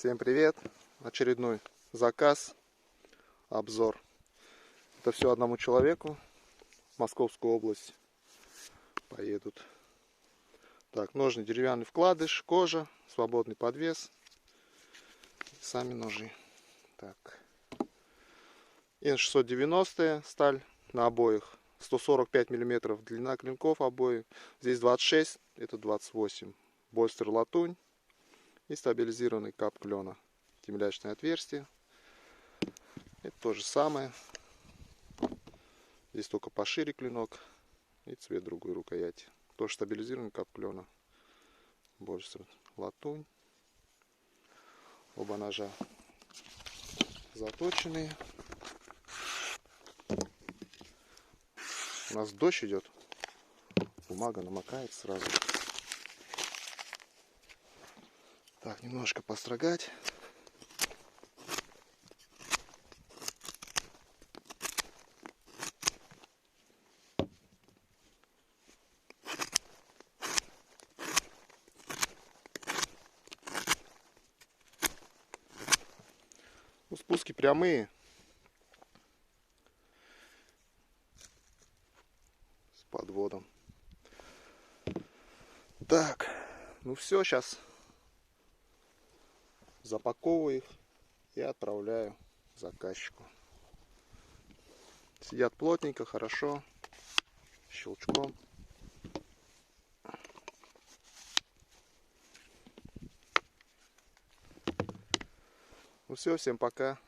Всем привет! Очередной заказ, обзор. Это все одному человеку. В Московскую область поедут. Так, ножны, деревянный вкладыш, кожа, свободный подвес. Сами ножи. Так. Н690 сталь на обоих. 145 мм длина клинков обоих. Здесь 26, это 28. Больстер латунь. И стабилизированный кап клена. Темлячное отверстие. Это то же самое. Здесь только пошире клинок. И цвет другой рукояти. Тоже стабилизированный кап клена. Больше латунь. Оба ножа заточенные. У нас дождь идет. Бумага намокает сразу. Так, немножко построгать. Ну, спуски прямые. С подводом. Так, ну все, сейчас запаковываю их и отправляю заказчику. Сидят плотненько, хорошо, щелчком. Ну все, всем пока.